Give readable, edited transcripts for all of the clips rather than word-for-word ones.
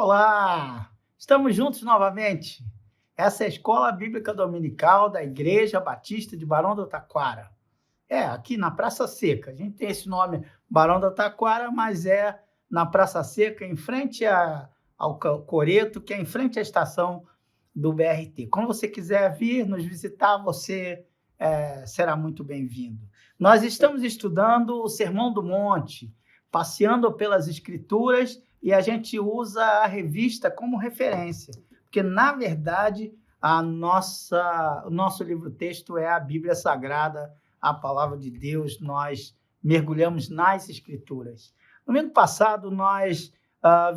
Olá! Estamos juntos novamente. Essa é a Escola Bíblica Dominical da Igreja Batista de Barão do Taquara. Aqui na Praça Seca. A gente tem esse nome Barão do Taquara, mas é na Praça Seca, em frente ao Coreto, que é em frente à estação do BRT. Quando você quiser vir nos visitar, você será muito bem-vindo. Nós estamos estudando o Sermão do Monte, passeando pelas Escrituras, e a gente usa a revista como referência, porque, na verdade, o nosso livro-texto é a Bíblia Sagrada, a Palavra de Deus. Nós mergulhamos nas Escrituras. No domingo passado, nós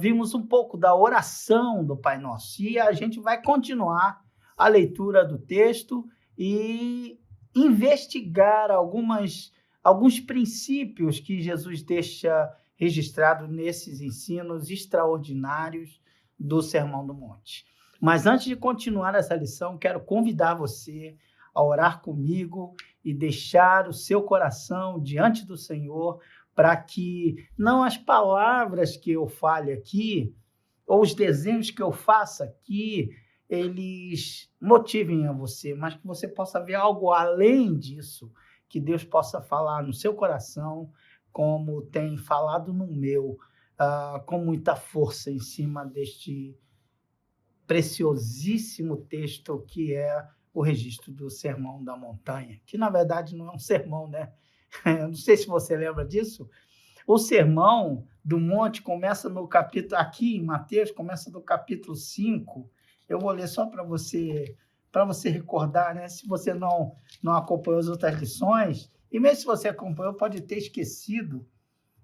vimos um pouco da oração do Pai Nosso, e a gente vai continuar a leitura do texto e investigar alguns princípios que Jesus deixa registrado nesses ensinos extraordinários do Sermão do Monte. Mas antes de continuar essa lição, quero convidar você a orar comigo e deixar o seu coração diante do Senhor, para que não as palavras que eu fale aqui, ou os desenhos que eu faça aqui, eles motivem a você, mas que você possa ver algo além disso, que Deus possa falar no seu coração, como tem falado no meu, com muita força em cima deste preciosíssimo texto que é o registro do Sermão da Montanha, que na verdade não é um sermão, né? Eu não sei se você lembra disso. O Sermão do Monte começa no capítulo, aqui em Mateus, começa no capítulo 5. Eu vou ler só para você recordar, né? Se você não acompanhou as outras lições, e mesmo se você acompanhou, pode ter esquecido.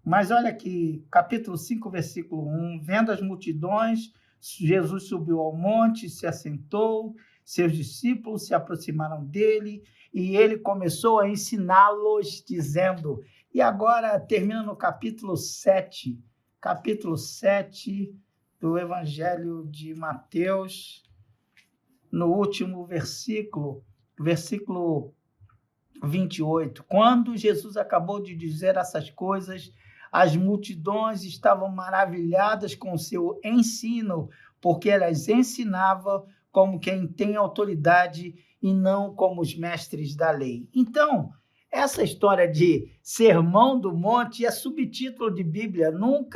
Mas olha aqui, capítulo 5, versículo 1. Vendo as multidões, Jesus subiu ao monte, se assentou, seus discípulos se aproximaram dele, e ele começou a ensiná-los, dizendo... E agora termina no capítulo 7 do Evangelho de Mateus, no último versículo 28. Quando Jesus acabou de dizer essas coisas, as multidões estavam maravilhadas com o seu ensino, porque elas ensinava como quem tem autoridade e não como os mestres da lei. Então, essa história de Sermão do Monte é subtítulo de Bíblia, não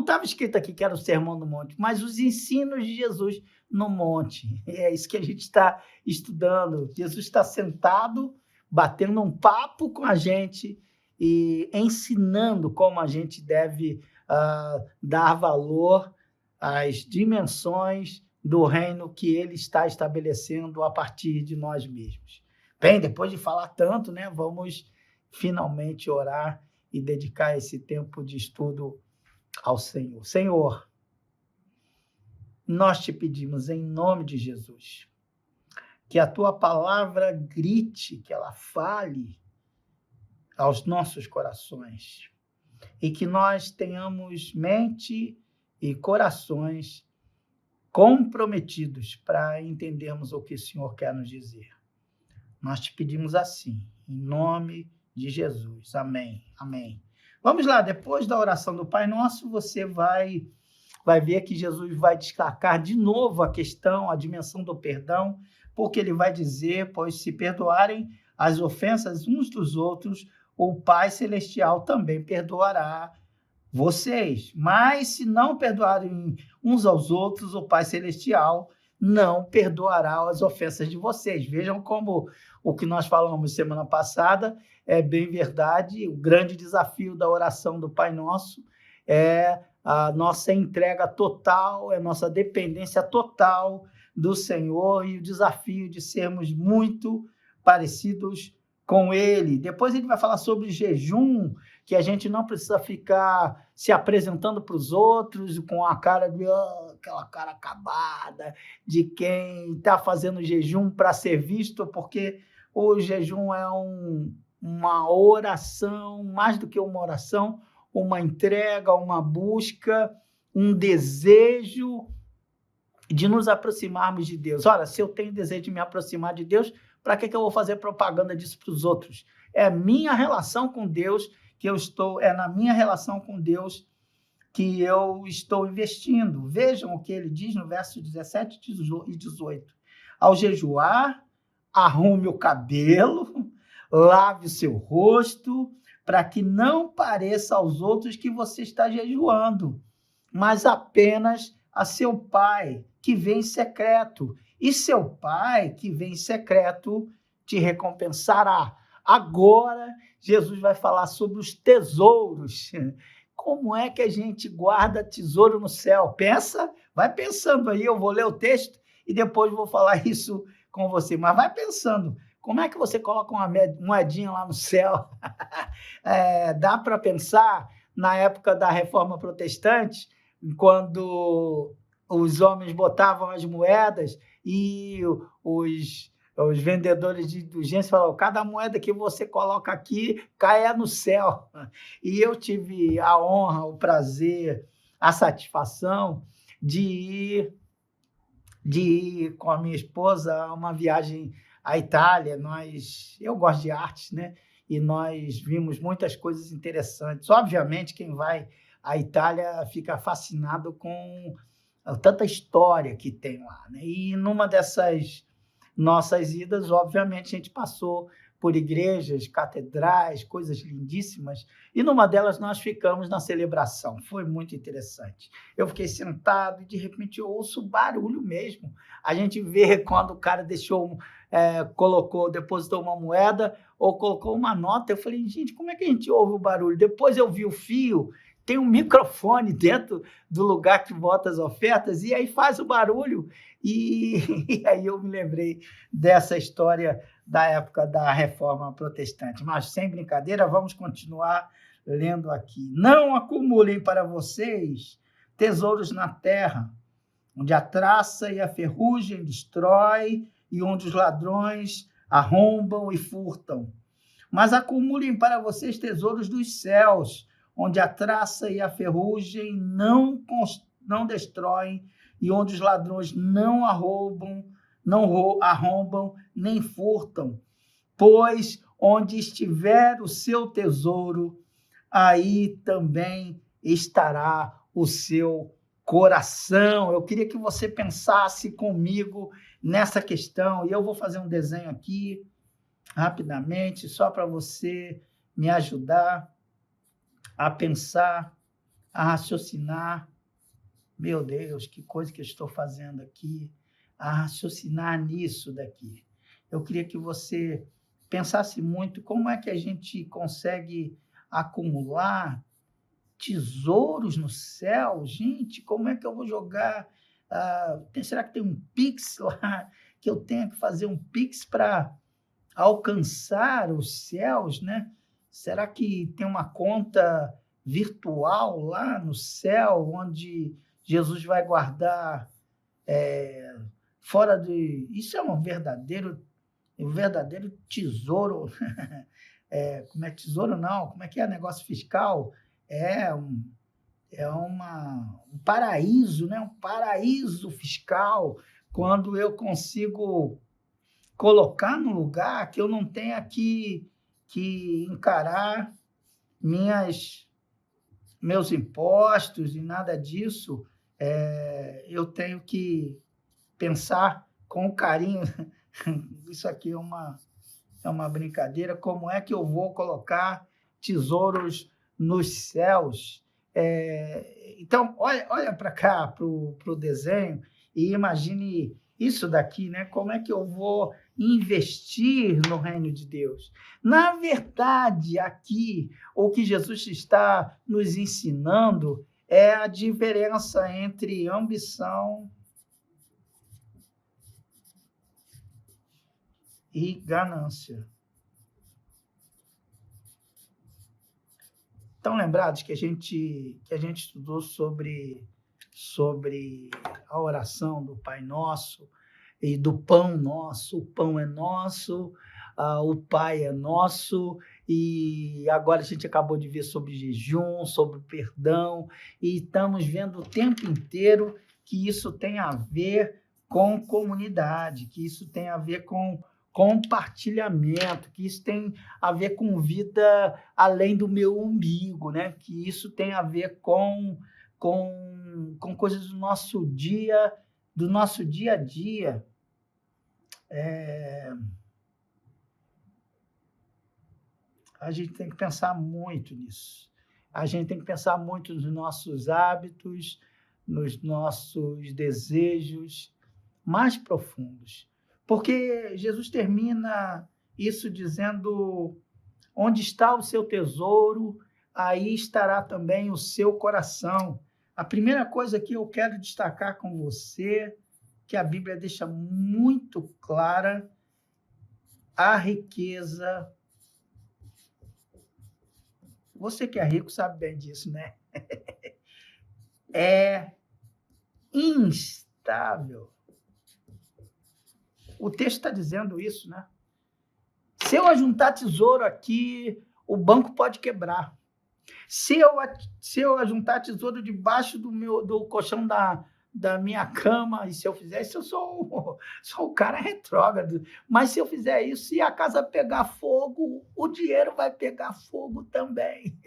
estava escrito aqui que era o Sermão do Monte, mas os ensinos de Jesus no monte. É isso que a gente está estudando. Jesus está sentado, batendo um papo com a gente e ensinando como a gente deve dar valor às dimensões do reino que ele está estabelecendo a partir de nós mesmos. Bem, depois de falar tanto, né, vamos finalmente orar e dedicar esse tempo de estudo ao Senhor. Senhor, nós te pedimos em nome de Jesus que a tua palavra grite, que ela fale aos nossos corações e que nós tenhamos mente e corações comprometidos para entendermos o que o Senhor quer nos dizer. Nós te pedimos assim, em nome de Jesus. Amém. Amém. Vamos lá, depois da oração do Pai Nosso, você vai ver que Jesus vai destacar de novo a questão, a dimensão do perdão, porque ele vai dizer, pois se perdoarem as ofensas uns dos outros, o Pai Celestial também perdoará vocês. Mas se não perdoarem uns aos outros, o Pai Celestial não perdoará as ofensas de vocês. Vejam como o que nós falamos semana passada é bem verdade. O grande desafio da oração do Pai Nosso é a nossa entrega total, é a nossa dependência total do Senhor e o desafio de sermos muito parecidos com Ele. Depois ele vai falar sobre jejum, que a gente não precisa ficar se apresentando para os outros com a cara de aquela cara acabada de quem está fazendo jejum para ser visto, porque o jejum é uma oração, mais do que uma oração, uma entrega, uma busca, um desejo de nos aproximarmos de Deus. Ora, se eu tenho desejo de me aproximar de Deus, para que eu vou fazer propaganda disso para os outros? É minha relação com Deus que eu estou, é na minha relação com Deus que eu estou investindo. Vejam o que ele diz no verso 17 e 18. Ao jejuar, arrume o cabelo, lave o seu rosto, para que não pareça aos outros que você está jejuando, mas apenas a seu pai, que vem em secreto. E seu pai, que vem em secreto, te recompensará. Agora, Jesus vai falar sobre os tesouros. Como é que a gente guarda tesouro no céu? Pensa, vai pensando aí, eu vou ler o texto e depois vou falar isso com você. Mas vai pensando, como é que você coloca uma moedinha lá no céu? Dá para pensar na época da Reforma Protestante, quando os homens botavam as moedas e os vendedores de indulgência falavam, cada moeda que você coloca aqui cai no céu. E eu tive a honra, o prazer, a satisfação de ir com a minha esposa a uma viagem à Itália. Eu gosto de artes, né? E nós vimos muitas coisas interessantes. Obviamente, quem vai à Itália fica fascinado com tanta história que tem lá, né? E numa dessas nossas idas, obviamente, a gente passou por igrejas, catedrais, coisas lindíssimas, e numa delas nós ficamos na celebração. Foi muito interessante. Eu fiquei sentado e, de repente, eu ouço barulho mesmo. A gente vê quando o cara depositou uma moeda ou colocou uma nota. Eu falei, gente, como é que a gente ouve o barulho? Depois eu vi o fio, tem um microfone dentro do lugar que bota as ofertas, e aí faz o barulho. E aí eu me lembrei dessa história da época da Reforma Protestante. Mas, sem brincadeira, vamos continuar lendo aqui. Não acumulem para vocês tesouros na terra, onde a traça e a ferrugem destrói e onde os ladrões arrombam e furtam. Mas acumulem para vocês tesouros dos céus, onde a traça e a ferrugem não destroem e onde os ladrões não arrombam, nem furtam. Pois onde estiver o seu tesouro, aí também estará o seu coração. Eu queria que você pensasse comigo nessa questão, e eu vou fazer um desenho aqui, rapidamente, só para você me ajudar a pensar, a raciocinar. Meu Deus, que coisa que eu estou fazendo aqui, a raciocinar nisso daqui. Eu queria que você pensasse muito como é que a gente consegue acumular tesouros no céu. Gente, como é que eu vou jogar? Será que tem um Pix lá, que eu tenho que fazer um Pix para alcançar os céus, né? Será que tem uma conta virtual lá no céu, onde Jesus vai guardar fora de... Isso é um verdadeiro tesouro. Como é tesouro, não? Como é que é negócio fiscal? Um paraíso, né? Um paraíso fiscal, quando eu consigo colocar no lugar que eu não tenha que encarar meus impostos e nada disso. Eu tenho que pensar com carinho. Isso aqui é uma brincadeira. Como é que eu vou colocar tesouros nos céus? Então, olha para cá, para o desenho, e imagine isso daqui, né? Como é que eu vou investir no reino de Deus? Na verdade, aqui, o que Jesus está nos ensinando é a diferença entre ambição e ganância. Estão lembrados que a gente estudou sobre a oração do Pai Nosso e do Pão Nosso? O pão é nosso, o Pai é nosso, e agora a gente acabou de ver sobre jejum, sobre perdão, e estamos vendo o tempo inteiro que isso tem a ver com comunidade, que isso tem a ver com compartilhamento, que isso tem a ver com vida além do meu umbigo, né? Que isso tem a ver com com coisas do nosso dia a dia. A gente tem que pensar muito nisso. A gente tem que pensar muito nos nossos hábitos, nos nossos desejos mais profundos. Porque Jesus termina isso dizendo: onde está o seu tesouro, aí estará também o seu coração. A primeira coisa que eu quero destacar com você, que a Bíblia deixa muito clara, a riqueza. Você que é rico sabe bem disso, né? É instável. O texto está dizendo isso, né? Se eu ajuntar tesouro aqui, o banco pode quebrar. Se eu ajuntar tesouro debaixo do colchão da minha cama, e se eu fizer isso, eu sou o cara retrógrado. Mas se eu fizer isso, se a casa pegar fogo, o dinheiro vai pegar fogo também.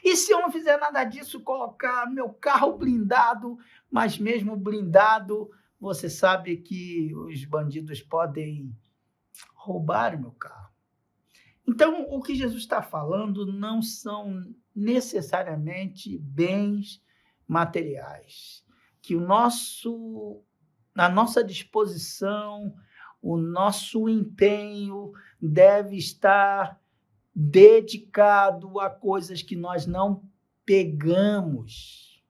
E se eu não fizer nada disso, colocar meu carro blindado, mas mesmo blindado, você sabe que os bandidos podem roubar o meu carro. Então, o que Jesus está falando não são necessariamente bens materiais. Que a nossa disposição, o nosso empenho deve estar dedicado a coisas que nós não pegamos.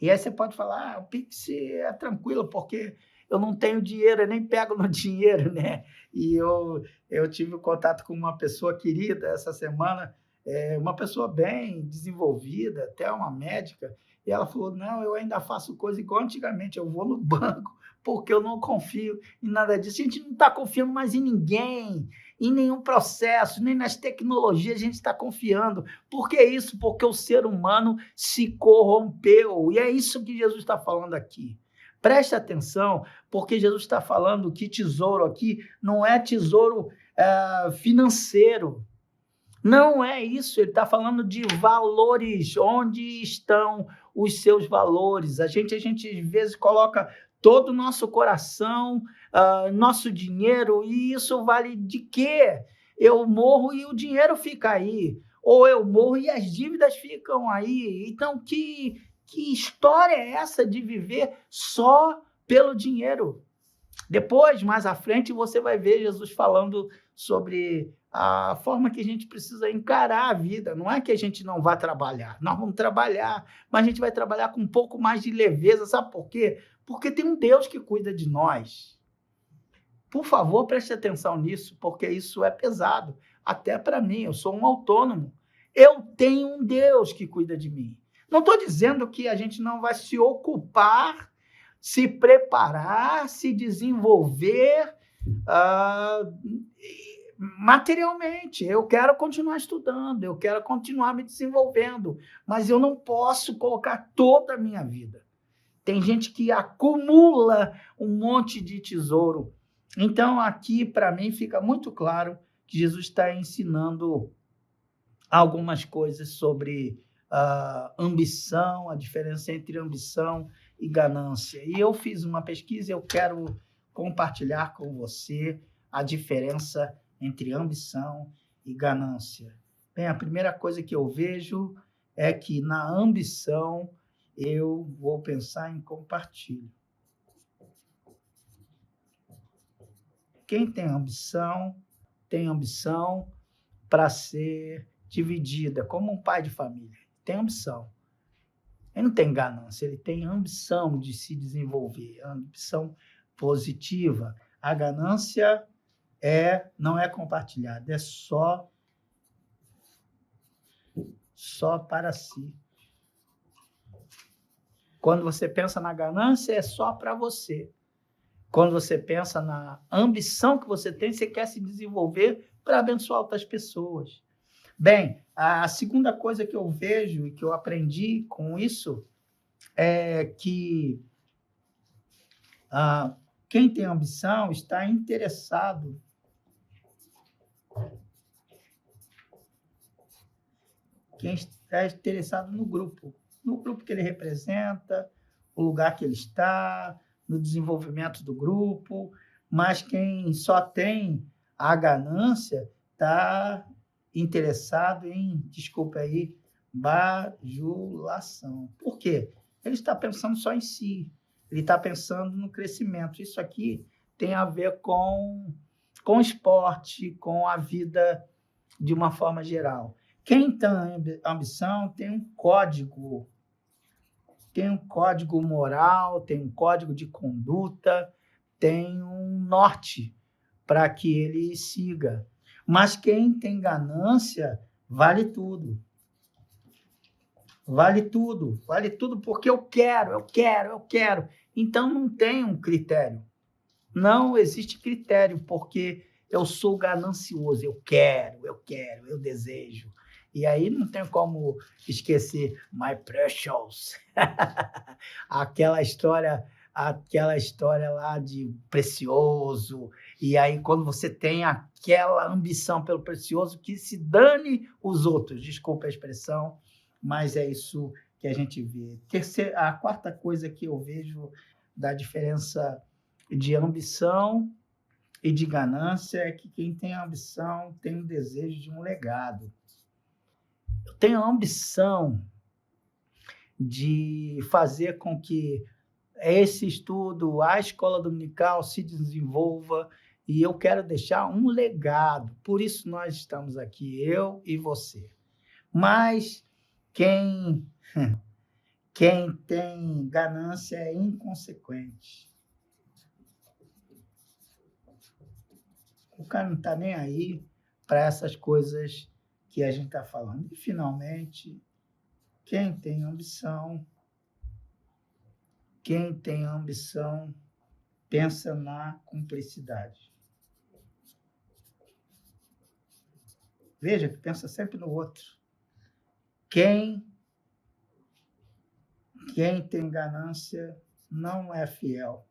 E aí você pode falar, o Pix é tranquilo, porque eu não tenho dinheiro, eu nem pego no dinheiro, né? E eu tive contato com uma pessoa querida essa semana, uma pessoa bem desenvolvida, até uma médica, e ela falou, não, eu ainda faço coisa igual antigamente, eu vou no banco, porque eu não confio em nada disso. A gente não está confiando mais em ninguém, em nenhum processo, nem nas tecnologias a gente está confiando. Por que isso? Porque o ser humano se corrompeu. E é isso que Jesus está falando aqui. Preste atenção, porque Jesus está falando que tesouro aqui não é tesouro financeiro. Não é isso, ele está falando de valores, onde estão os seus valores. A gente às vezes coloca todo o nosso coração, nosso dinheiro, e isso vale de quê? Eu morro e o dinheiro fica aí, ou eu morro e as dívidas ficam aí. Então, que história é essa de viver só pelo dinheiro? Depois, mais à frente, você vai ver Jesus falando sobre a forma que a gente precisa encarar a vida. Não é que a gente não vá trabalhar, nós vamos trabalhar, mas a gente vai trabalhar com um pouco mais de leveza. Sabe por quê? Porque tem um Deus que cuida de nós. Por favor, preste atenção nisso, porque isso é pesado. Até para mim, eu sou um autônomo. Eu tenho um Deus que cuida de mim. Não estou dizendo que a gente não vai se ocupar, se preparar, se desenvolver materialmente. Eu quero continuar estudando, eu quero continuar me desenvolvendo, mas eu não posso colocar toda a minha vida. Tem gente que acumula um monte de tesouro. Então, aqui, para mim, fica muito claro que Jesus está ensinando algumas coisas sobre ambição, a diferença entre ambição e ganância. E eu fiz uma pesquisa e eu quero compartilhar com você a diferença entre ambição e ganância. Bem, a primeira coisa que eu vejo é que na ambição eu vou pensar em compartilho. Quem tem ambição para ser dividida, como um pai de família. Tem ambição. Ele não tem ganância, ele tem ambição de se desenvolver, ambição positiva. A ganância não é compartilhada, é só para si. Quando você pensa na ganância, é só para você. Quando você pensa na ambição que você tem, você quer se desenvolver para abençoar outras pessoas. Bem, a segunda coisa que eu vejo e que eu aprendi com isso é que quem tem ambição está interessado no grupo. no grupo que ele representa, o lugar que ele está, no desenvolvimento do grupo, mas quem só tem a ganância está interessado em, desculpa aí, bajulação. Por quê? Ele está pensando só em si, ele está pensando no crescimento. Isso aqui tem a ver com esporte, com a vida de uma forma geral. Quem tem ambição tem um código moral, tem um código de conduta, tem um norte para que ele siga. Mas quem tem ganância, vale tudo. Vale tudo porque eu quero. Então não tem um critério. Não existe critério, porque eu sou ganancioso, eu quero, eu desejo. E aí não tem como esquecer My Precious. aquela história lá de precioso. E aí quando você tem aquela ambição pelo precioso, que se dane os outros, desculpa a expressão, mas é isso que a gente vê. A quarta coisa que eu vejo da diferença de ambição e de ganância é que quem tem ambição tem o desejo de um legado. Eu tenho a ambição de fazer com que esse estudo, a escola dominical, se desenvolva, e eu quero deixar um legado. Por isso nós estamos aqui, eu e você. Mas quem tem ganância é inconsequente. O cara não está nem aí para essas coisas que a gente está falando. E, finalmente, quem tem ambição pensa na cumplicidade. Veja que pensa sempre no outro. Quem tem ganância não é fiel,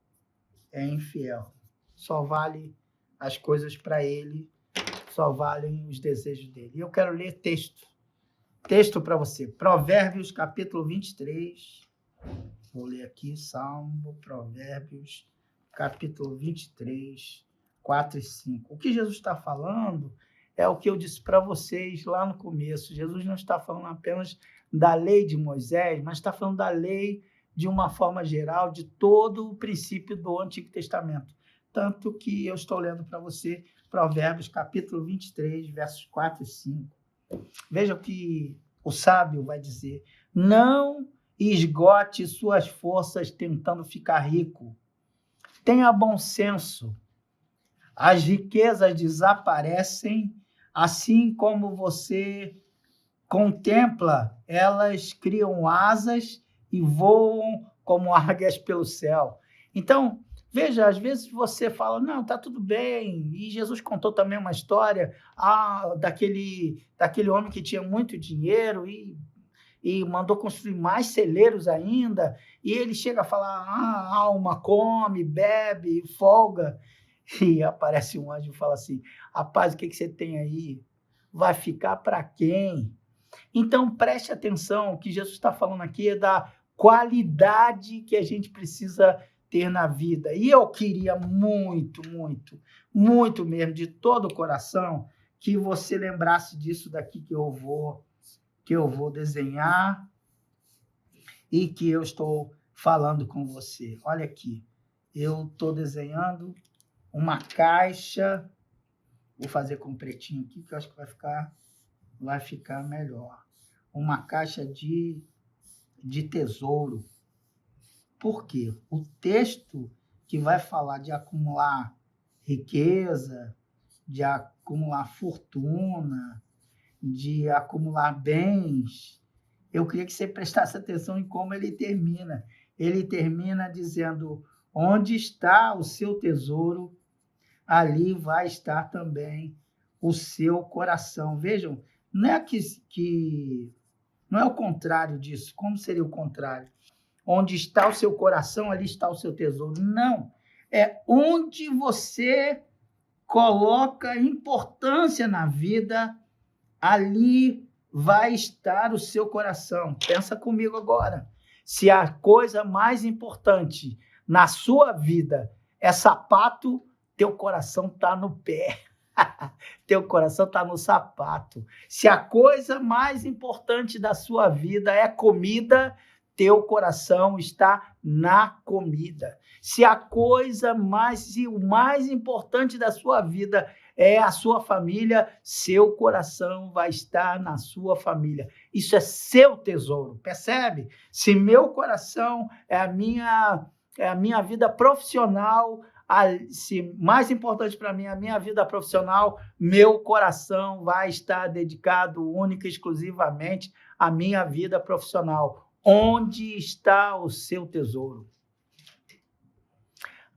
é infiel. Só vale as coisas para ele, só valem os desejos dele. E eu quero ler texto para você. Provérbios, capítulo 23. Vou ler aqui, Provérbios, capítulo 23, 4 e 5. O que Jesus está falando é o que eu disse para vocês lá no começo. Jesus não está falando apenas da lei de Moisés, mas está falando da lei de uma forma geral, de todo o princípio do Antigo Testamento. Tanto que eu estou lendo para você Provérbios, capítulo 23, versos 4 e 5. Veja o que o sábio vai dizer. Não esgote suas forças tentando ficar rico. Tenha bom senso. As riquezas desaparecem, assim como você contempla, elas criam asas e voam como águias pelo céu. Então, veja, às vezes você fala, não, está tudo bem. E Jesus contou também uma história daquele homem que tinha muito dinheiro e mandou construir mais celeiros ainda. E ele chega a falar, a alma come, bebe, folga. E aparece um anjo e fala assim, rapaz, o que você tem aí? Vai ficar para quem? Então, preste atenção, o que Jesus está falando aqui é da qualidade que a gente precisa ter na vida. E eu queria muito mesmo, de todo o coração, que você lembrasse disso daqui que eu vou desenhar e que eu estou falando com você. Olha aqui, eu estou desenhando uma caixa, vou fazer com pretinho aqui, que eu acho que vai ficar melhor. Uma caixa de tesouro. Por quê? O texto que vai falar de acumular riqueza, de acumular fortuna, de acumular bens, eu queria que você prestasse atenção em como ele termina. Ele termina dizendo, onde está o seu tesouro, ali vai estar também o seu coração. Vejam, não é não é o contrário disso. Como seria o contrário? Onde está o seu coração, ali está o seu tesouro. Não. É onde você coloca importância na vida, ali vai estar o seu coração? Pensa comigo agora. Se a coisa mais importante na sua vida é sapato, teu coração está no pé. Teu coração está no sapato. Se a coisa mais importante da sua vida é comida, teu coração está na comida. Se a coisa se o mais importante da sua vida é a sua família, seu coração vai estar na sua família. Isso é seu tesouro, percebe? Se meu coração é a minha vida profissional, se mais importante para mim é a minha vida profissional, meu coração vai estar dedicado única e exclusivamente à minha vida profissional. Onde está o seu tesouro?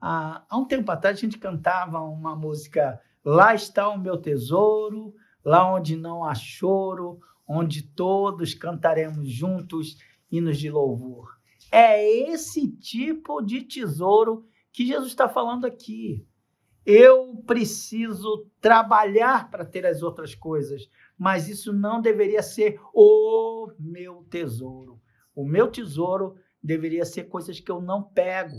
Há um tempo atrás a gente cantava uma música: lá está o meu tesouro, lá onde não há choro, onde todos cantaremos juntos hinos de louvor. É esse tipo de tesouro que Jesus está falando aqui. Eu preciso trabalhar para ter as outras coisas, mas isso não deveria ser o meu tesouro. O meu tesouro deveria ser coisas que eu não pego.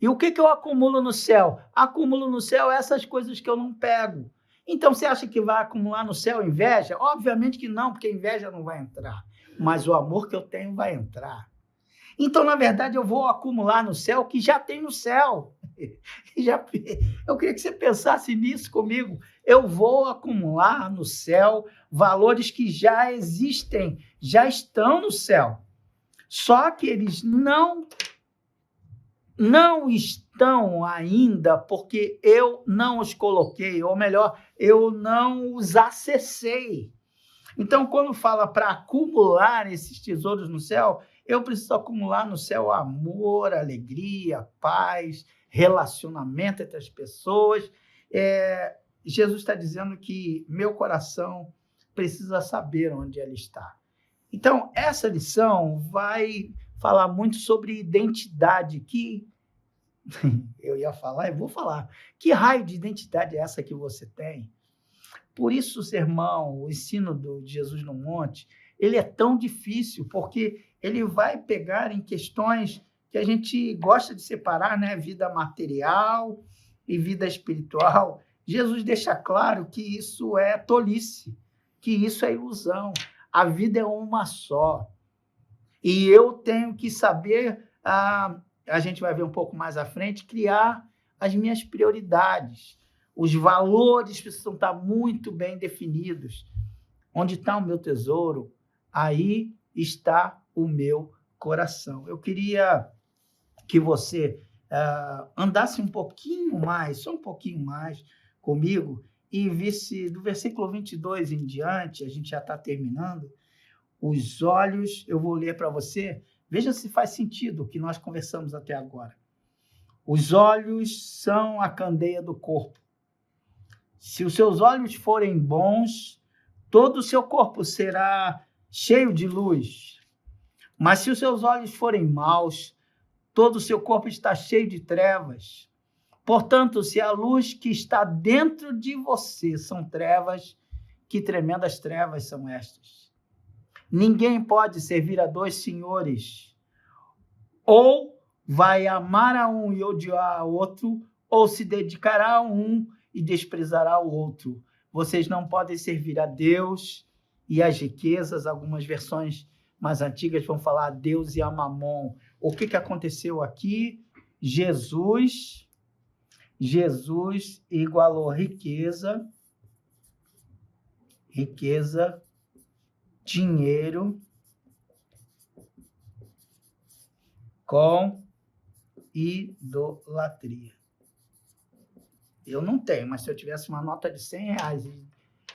E o que eu acumulo no céu? Acumulo no céu essas coisas que eu não pego. Então, você acha que vai acumular no céu inveja? Obviamente que não, porque inveja não vai entrar. Mas o amor que eu tenho vai entrar. Então, na verdade, eu vou acumular no céu o que já tem no céu. Eu queria que você pensasse nisso comigo. Eu vou acumular no céu valores que já existem, já estão no céu. Só que eles não estão ainda porque eu não os coloquei, ou melhor, eu não os acessei. Então, quando fala para acumular esses tesouros no céu, eu preciso acumular no céu amor, alegria, paz, relacionamento entre as pessoas. Jesus está dizendo que meu coração precisa saber onde ele está. Então, essa lição vai falar muito sobre identidade, que eu ia falar e vou falar. Que raio de identidade é essa que você tem? Por isso, o sermão, o ensino de Jesus no Monte, ele é tão difícil, porque ele vai pegar em questões que a gente gosta de separar, né? Vida material e vida espiritual. Jesus deixa claro que isso é tolice, que isso é ilusão. A vida é uma só. E eu tenho que saber, a gente vai ver um pouco mais à frente, criar as minhas prioridades. Os valores precisam estar muito bem definidos. Onde está o meu tesouro? Aí está o meu coração. Eu queria que você andasse um pouquinho mais, só um pouquinho mais comigo, e visse do versículo 22 em diante, a gente já está terminando, os olhos, eu vou ler para você, veja se faz sentido o que nós conversamos até agora. Os olhos são a candeia do corpo. Se os seus olhos forem bons, todo o seu corpo será cheio de luz. Mas se os seus olhos forem maus, todo o seu corpo está cheio de trevas. Portanto, se a luz que está dentro de você são trevas, que tremendas trevas são estas? Ninguém pode servir a dois senhores. Ou vai amar a um e odiar ao outro, ou se dedicará a um e desprezará o outro. Vocês não podem servir a Deus e às riquezas. Algumas versões mais antigas vão falar a Deus e a Mamon. O que aconteceu aqui? Jesus igualou riqueza, dinheiro com idolatria. Eu não tenho, mas se eu tivesse uma nota de R$100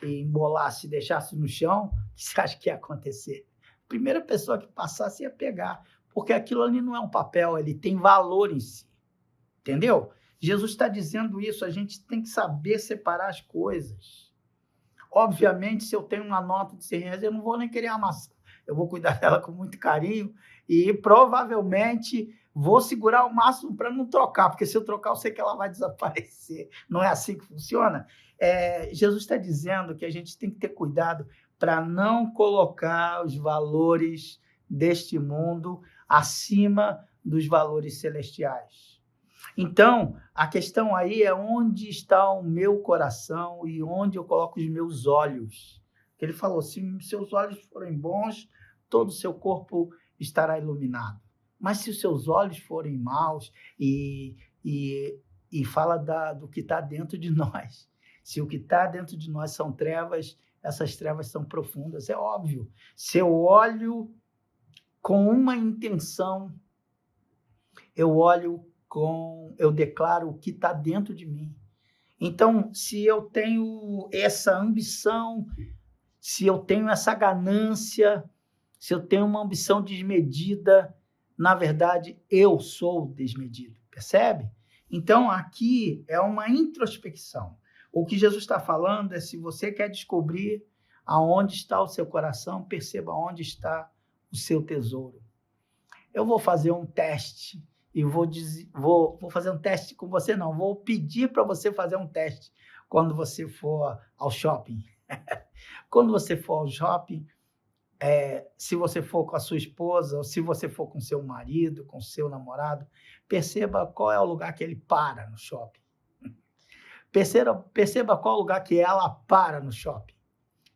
e embolasse e deixasse no chão, o que você acha que ia acontecer? A primeira pessoa que passasse ia pegar, porque aquilo ali não é um papel, ele tem valor em si. Entendeu? Jesus está dizendo isso, a gente tem que saber separar as coisas. Obviamente, se eu tenho uma nota de R$100, eu não vou nem querer amassar. Eu vou cuidar dela com muito carinho e provavelmente vou segurar o máximo para não trocar, porque se eu trocar, eu sei que ela vai desaparecer. Não é assim que funciona? Jesus está dizendo que a gente tem que ter cuidado para não colocar os valores deste mundo acima dos valores celestiais. Então, a questão aí é onde está o meu coração e onde eu coloco os meus olhos. Ele falou, se seus olhos forem bons, todo o seu corpo estará iluminado. Mas se os seus olhos forem maus, e fala do que está dentro de nós, se o que está dentro de nós são trevas, essas trevas são profundas, é óbvio. Se eu olho com uma intenção, eu declaro o que está dentro de mim. Então, se eu tenho essa ambição, se eu tenho essa ganância, se eu tenho uma ambição desmedida, na verdade, eu sou desmedido, percebe? Então, aqui é uma introspecção. O que Jesus está falando é, se você quer descobrir aonde está o seu coração, perceba onde está o seu tesouro. Eu vou fazer um teste e vou fazer um teste com você, não, vou pedir para você fazer um teste quando você for ao shopping. Quando você for ao shopping, se você for com a sua esposa, ou se você for com seu marido, com seu namorado, perceba qual é o lugar que ele para no shopping. Perceba qual é o lugar que ela para no shopping.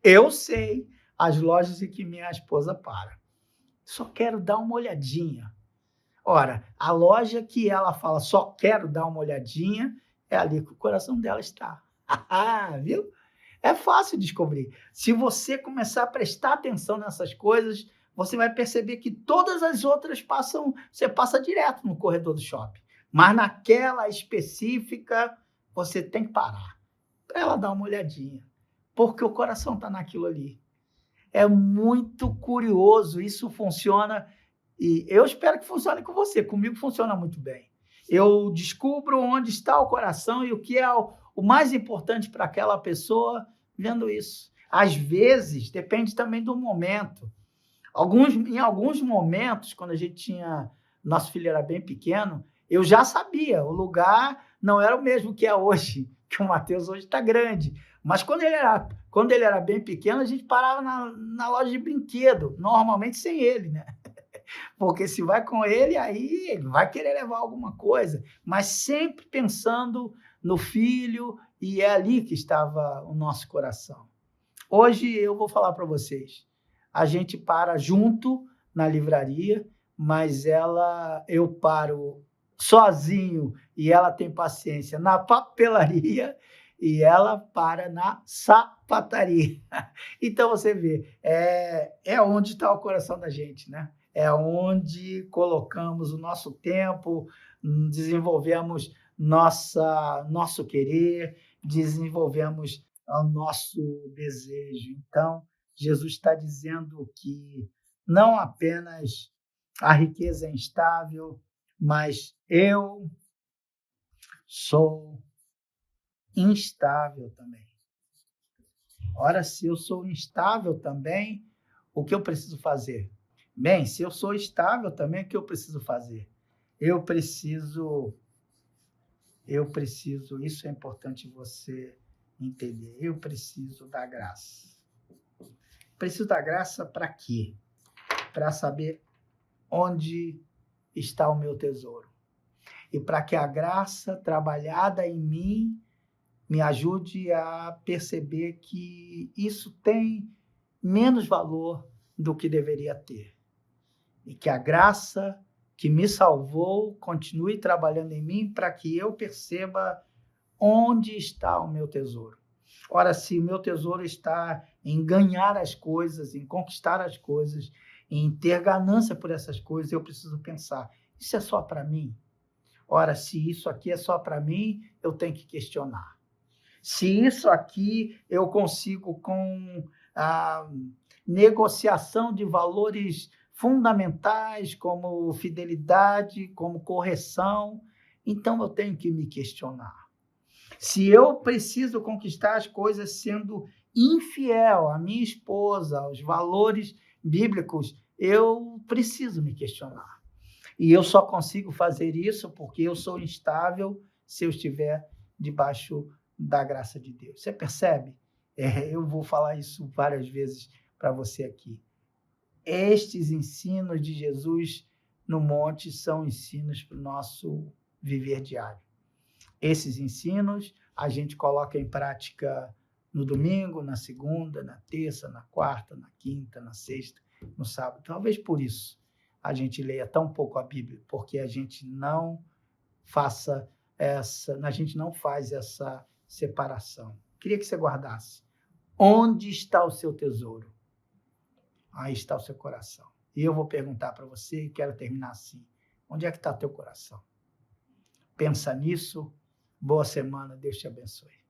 Eu sei as lojas em que minha esposa para. Só quero dar uma olhadinha. Ora, a loja que ela fala só quero dar uma olhadinha, é ali que o coração dela está. Viu? É fácil descobrir. Se você começar a prestar atenção nessas coisas, você vai perceber que todas as outras você passa direto no corredor do shopping. Mas naquela específica, você tem que parar para ela dar uma olhadinha. Porque o coração está naquilo ali. É muito curioso, isso funciona, e eu espero que funcione com você. Comigo funciona muito bem. Eu descubro onde está o coração e o que é o mais importante para aquela pessoa vendo isso. Às vezes, depende também do momento. Em alguns momentos, quando nosso filho era bem pequeno, eu já sabia, o lugar não era o mesmo que é hoje, que o Mateus hoje está grande. Mas quando ele era bem pequeno, a gente parava na loja de brinquedo, normalmente sem ele, né? Porque se vai com ele, aí ele vai querer levar alguma coisa, mas sempre pensando no filho, e é ali que estava o nosso coração. Hoje eu vou falar para vocês, a gente para junto na livraria, mas eu paro sozinho e ela tem paciência na papelaria e ela para na sapataria. Então você vê, é onde está o coração da gente, né? É onde colocamos o nosso tempo, desenvolvemos nosso querer, desenvolvemos o nosso desejo. Então, Jesus está dizendo que não apenas a riqueza é instável, mas eu sou instável também. Ora, se eu sou instável também, o que eu preciso fazer? Bem, se eu sou estável também, o que eu preciso fazer? Eu preciso, isso é importante você entender, eu preciso da graça. Preciso da graça para quê? Para saber onde está o meu tesouro. E para que a graça trabalhada em mim me ajude a perceber que isso tem menos valor do que deveria ter. E que a graça que me salvou continue trabalhando em mim para que eu perceba onde está o meu tesouro. Ora, se o meu tesouro está em ganhar as coisas, em conquistar as coisas, em ter ganância por essas coisas, eu preciso pensar, isso é só para mim? Ora, se isso aqui é só para mim, eu tenho que questionar. Se isso aqui eu consigo com a negociação de valores fundamentais, como fidelidade, como correção, então eu tenho que me questionar. Se eu preciso conquistar as coisas sendo infiel à minha esposa, aos valores bíblicos, eu preciso me questionar. E eu só consigo fazer isso porque eu sou instável se eu estiver debaixo da graça de Deus. Você percebe? Eu vou falar isso várias vezes para você aqui. Estes ensinos de Jesus no monte são ensinos para o nosso viver diário. Esses ensinos a gente coloca em prática no domingo, na segunda, na terça, na quarta, na quinta, na sexta, no sábado. Talvez por isso a gente leia tão pouco a Bíblia, porque a gente não faz essa separação. Queria que você guardasse. Onde está o seu tesouro? Aí está o seu coração. E eu vou perguntar para você e quero terminar assim. Onde é que está teu coração? Pensa nisso. Boa semana. Deus te abençoe.